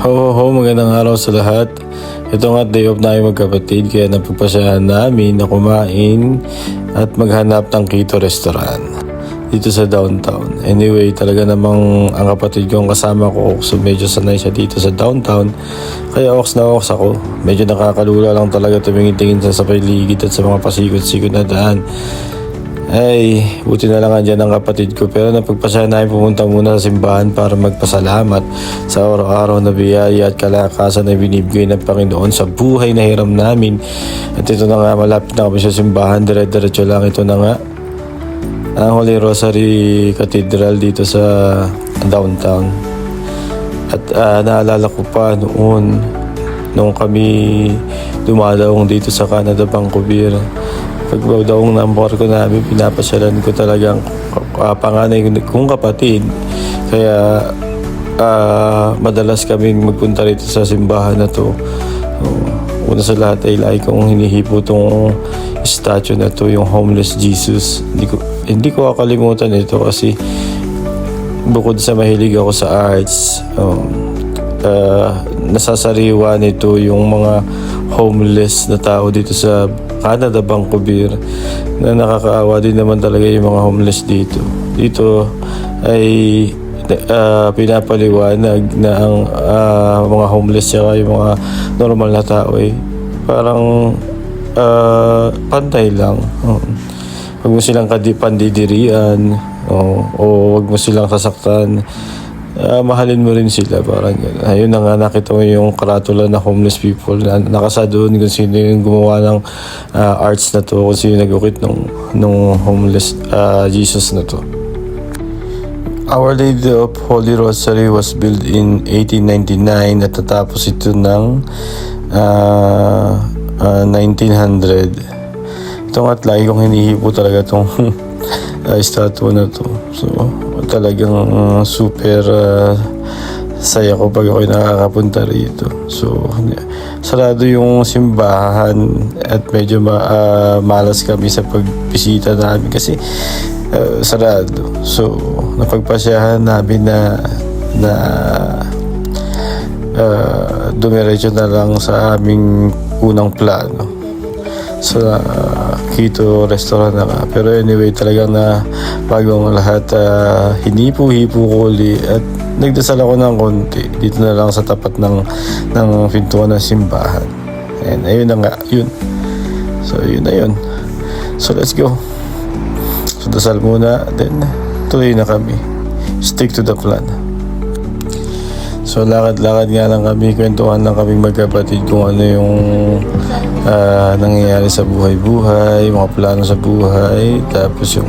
Ho, magandang araw sa lahat. Ito nga day off na magkapatid, kaya napagpasyahan namin na kumain at maghanap ng Keto restaurant dito sa downtown. Anyway, talaga namang ang kapatid ko ang kasama ko, so medyo sanay siya dito sa downtown. Kaya ox ako. Medyo nakakalula lang talaga tumingin-tingin sa paligid at sa mga pasikot-sikot na daan. Ay, buti na lang andyan ang kapatid ko, pero napagpasyahan namin pumunta muna sa simbahan para magpasalamat sa araw-araw na biyaya at kalakasan na binibigay ng Panginoon sa buhay na hiram namin. At ito na nga, malapit na kami sa simbahan, dire-diretso lang. Ito na nga ang Holy Rosary Cathedral dito sa downtown. At naalala ko pa noong kami dumadaong dito sa Canada, Vancouver. Pagdaong ng barko namin, pinapasyalan ko talagang panganay kong kapatid. Kaya madalas kaming magpunta rito sa simbahan na to. Una sa lahat ay lagi kong hinihipo tong statue na to, yung homeless Jesus. Hindi ko kakalimutan ito kasi bukod sa mahilig ako sa arts, nasasariwa nito yung mga homeless na tao dito sa Canada, Vancouver, na nakakaawa din naman talaga yung mga homeless dito. Dito ay pinapaliwanag na ang mga homeless tsaka yung mga normal na tao ay parang pantay lang. Huwag mo silang pandidirian, o huwag mo silang sasaktan. Mahalin mo rin sila, parang gano'n. Ayun na nga, nakita mo yung karatula na homeless people na nakasa doon kung sino yung gumawa ng arts na to, kung sino nag-ukit nung homeless Jesus na to. Our Lady of Holy Rosary was built in 1899 at natapos ito ng 1900. Ito nga't lagi kong hinihipo talaga itong statue na to. So talagang super saya ko pag ako'y nakakapunta rito. So sarado yung simbahan at medyo malas kami sa pagbisita namin kasi sarado. So napagpasyahan namin na dumiretso na lang sa aming unang plano sa Keto restaurant na nga. Pero anyway, talagang na bagong lahat, hinipo-hipo ko uli at nagdasal ako ng konti dito na lang sa tapat ng pintuan ng simbahan. And ayun na nga, yun. So yun na yun. So let's go. So dasal muna, then tuloy na kami. Stick to the plan. So lakad-lakad nga lang kami, kwentuhan lang kaming magkapatid kung ano yung nangyayari sa buhay-buhay, mga plano sa buhay, tapos yung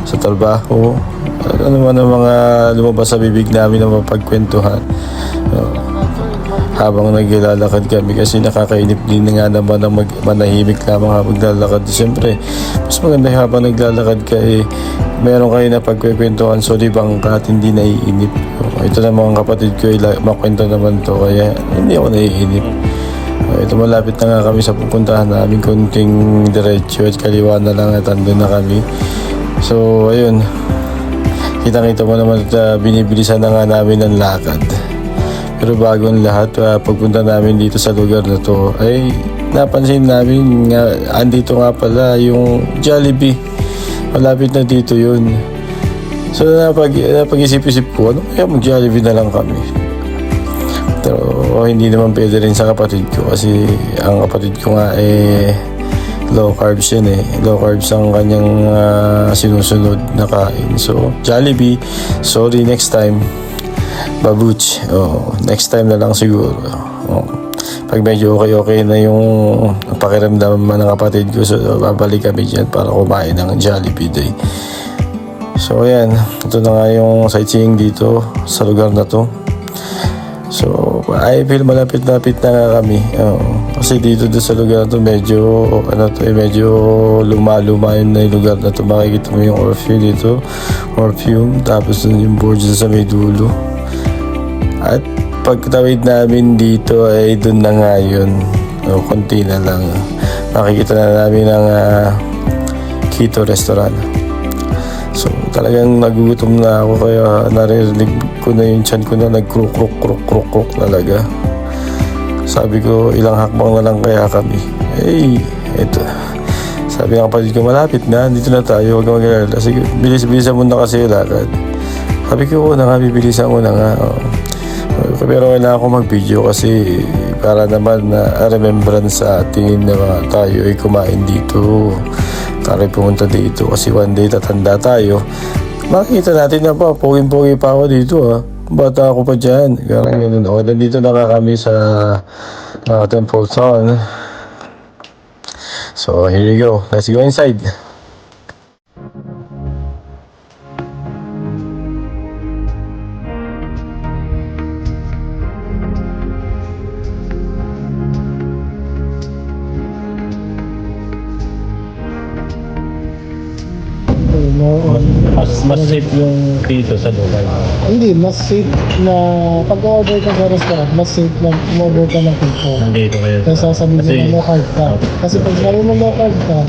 sa trabaho, ano man ang mga lumabas sa bibig namin na mapagkwentuhan. Habang naglalakad kami kasi nakakainip din nga naman na manahimik lamang habang naglalakad. Siyempre, mas maganda habang naglalakad ka meron kayo na pagkwentuhan, so di bangka at hindi naiinip. Ito na mga kapatid ko, makwento naman to, kaya hindi ako naiinip. Ito malapit na nga kami sa pupuntahan namin, kunting diretso at kaliwa na lang at andun na kami. So ayun, kitang-kita mo naman at binibilisan na nga namin ang lakad. Pero bago ang lahat, pagpunta namin dito sa lugar na to ay napansin namin nga andito nga pala yung Jollibee. Malapit na dito yun. So napag-isip-isip ko, ano kaya mag-Jollibee na lang kami? Pero hindi naman pwede rin sa kapatid ko kasi ang kapatid ko nga low carbs yun low carbs ang kanyang sinusunod na kain. So Jollibee, sorry, next time Babuch, next time na lang siguro. Pag medyo okay na yung pakiramdam ng kapatid ko, so babalik kami dyan para kumain ng Jollibee Day. So ayan, ito na nga yung sightseeing dito sa lugar na to. So I feel malapit-lapit na nga kami. Kasi dito sa lugar na to medyo luma-luma na yung lugar na to. Makikita mo yung Orpheum dito, tapos yung board sa may dulo. At pagtawid namin dito ay doon na nga yun. Konti na lang. Makikita na namin ang Keto restaurant. So talagang nagugutom na ako, kaya naririnig ko na yung tiyan ko na nag-kruk talaga. Sabi ko, ilang hakbang na lang kaya kami. Eto. Sabi ng kapatid ko, malapit na, dito na tayo, huwag kang mag-alala. Sige, bilis-bilisan mo na kasi yung lakad. Sabi ko, bibilisan mo na nga. Pero kailangan ko mag-video kasi para naman na remembrance sa atin na tayo ay kumain dito. Tayo pumunta dito kasi one day tatanda tayo. Makikita natin na pa, poging-pogi pa ako dito Bata ako pa dyan. Garang ganun. Nandito na kami sa Temple Town. So, here you go. Let's go inside. Mas safe yung dito sa lugar. Hindi, mas safe na pag-order ka sa restaurant, mas safe na umorder ka ng pizza. Nandito kayo. Kaya sasabihin mo na low carb ka. Kasi pag sabi mo low carb ka,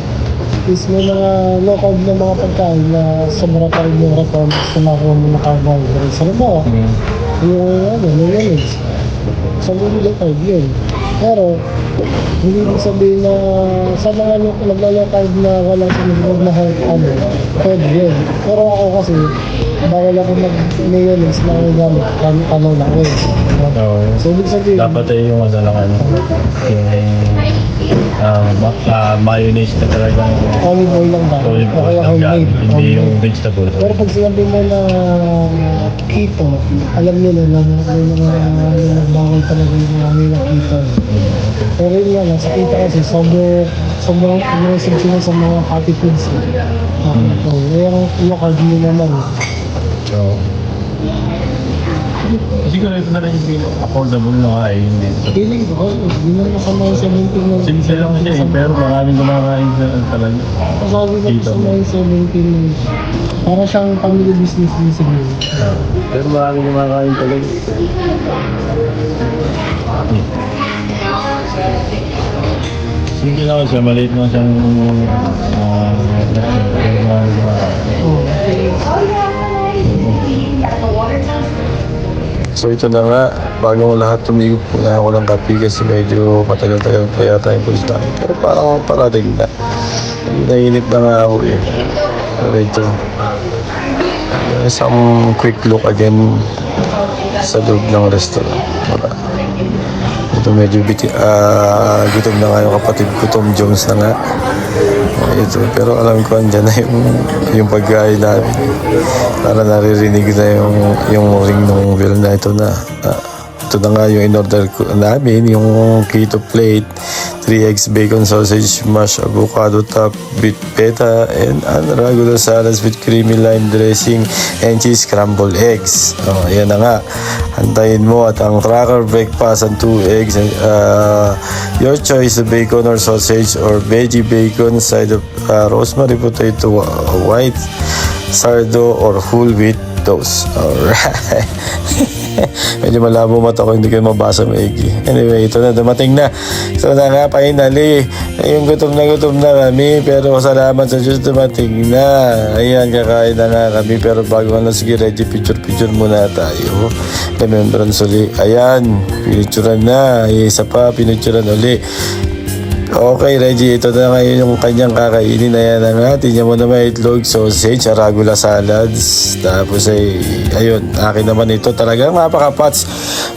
is may mga low carb na mga pagkain na sobra pa rin yung requirements na nakuha mo na carbohydrates. Ano ba? Yung mayonnaise. Sabi mo low carb yun. Pero, hindi mo sabihin na sa mga naglo-low carb na walang sinunod na health pwede yun. Pero ako kasi, bawal ako mag-mayonnaise na gamit lang So, ibig sabihin, dapat ay yung mayonnaise na talaga. olive oil lang ba? Olive O kaya oil lang homemade. yan, hindi yung vegetable. Pero pag sinabi mo na keto, alam nyo na may mga bawal talaga yung mga nila keto. Pero yun nga lang, sa keto kasi sobrang aggressive sila sa mga fatty foods. Kaya low carb nyo naman. So, siguro ito na rin yung affordable na kain dito. Feeling ko, hindi na nakamay 17 na. Simple lang siya pero maraming kumakain talaga. Sabi ko sa mga 17, para siyang family business din siguro. Pero maraming kumakain talaga. Simple lang siya, maliit lang siyang pero maraming kumakain. So ito na nga, bagong lahat tumigop na ako ng kape kasi medyo matagal-tagal pa yata yung pulis namin. Pero parang parating na. Nainip na nga ako Pero ito, some quick look again sa loob ng restaurant. Ito medyo gutom na nga yung kapatid ko, Tom Jones na nga. Ito, pero alam ko andyan na yung pagkain namin. Para naririnig na yung ring ng film na ito na. Ito na nga yung in-order namin, yung keto plate, 3 eggs, bacon, sausage, mashed avocado top, beet feta, and regular salads with creamy lime dressing and cheese scrambled eggs. Yan na nga. Antayin mo at ang cracker breakfast and 2 eggs. Your choice, bacon or sausage or veggie bacon, side of rosemary potato, white sardo or whole wheat toast. Alright. Medyo malabo mata ko, hindi kayo mabasa maigi. Anyway, ito na, dumating na. Ito na nga, finally. Yung gutom na kami, pero salamat sa Diyos, dumating na. Ayan, kakain na nga kami, pero bago na, sige, Reggie, picture muna tayo. Remembrance uli. Ayan, pinicturean na. Isa pa, pinicturean uli. Okay, Reggie, ito na ngayon yung kanyang kakainin. Ayan na nga, tingnan mo naman itlog, sausage, arugula salads. Tapos ay, ayun, akin naman ito. Talagang napaka-pats.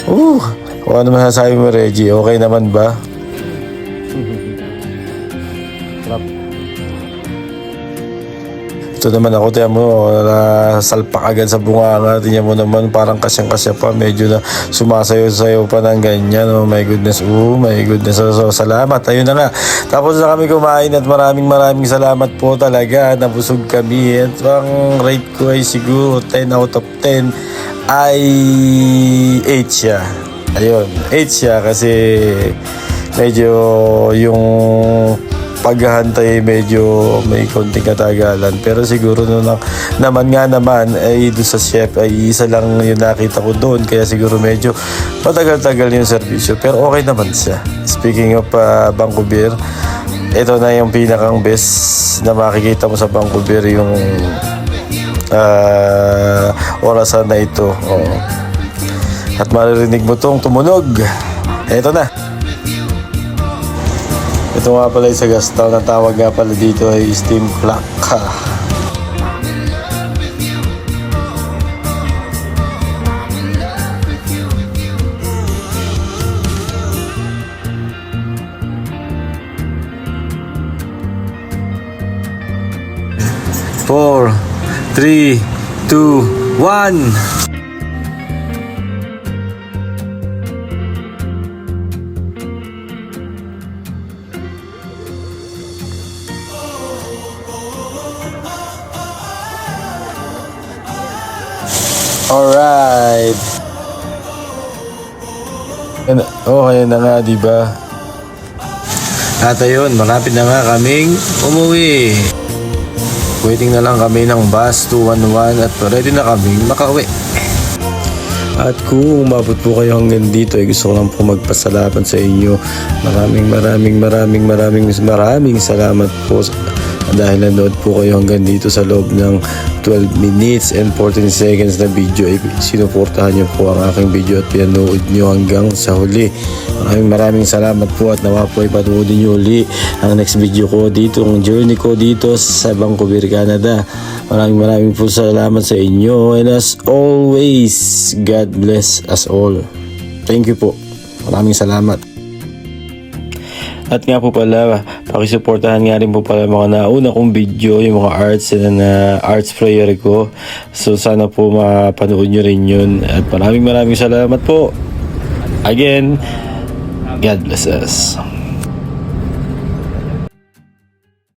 Kung ano masasabi mo, Reggie, okay naman ba? Ito naman ako, tiyan mo, salpak agad sa bunganga. Tiyan mo naman, parang kasyang-kasya pa. Medyo na sumasayo-sayo pa ng ganyan. Oh my goodness. So, salamat. Ayun na nga. Tapos na kami kumain at maraming salamat po talaga. Nabusog kami. At ang rate ko ay siguro 10 out of 10 ay 8 siya. Ayun, 8 siya kasi medyo yung paghahantay medyo may konting katagalan, pero siguro naman ay doon sa chef ay isa lang yung nakita ko doon, kaya siguro medyo matagal-tagal yung serbisyo, pero okay naman siya. Speaking of Vancouver, ito na yung pinakang best na makikita mo sa Vancouver, yung orasan na ito. Oo. At maririnig mo tong tumunog. Ito na. Ito nga pala sa Gastown. Ang tawag nga pala dito ay steam clock. Four, 3, 2, 1. Alright. Ayan na nga, diba? At ayun, malapit na nga kaming umuwi. Waiting na lang kami ng bus 211 at ready na kaming makauwi. At kung umabot po kayo hanggang dito ay gusto ko lang po magpasalamat sa inyo. Maraming salamat po dahil nanood po kayo hanggang dito sa loob ng 12 minutes and 14 seconds na video. Sinuportahan niyo po ang aking video at pinanood niyo hanggang sa huli. Maraming salamat po at nawa po ay panoodin niyo uli ang next video ko dito, ang journey ko dito sa Vancouver, Canada. Maraming po salamat sa inyo and as always, God bless us all. Thank you po. Maraming salamat. At nga po pala, pakisuportahan nga rin po pala mga nauna kong video, yung mga arts and arts prayer ko. So sana po mapanood nyo rin yun. At maraming salamat po. Again, God bless us.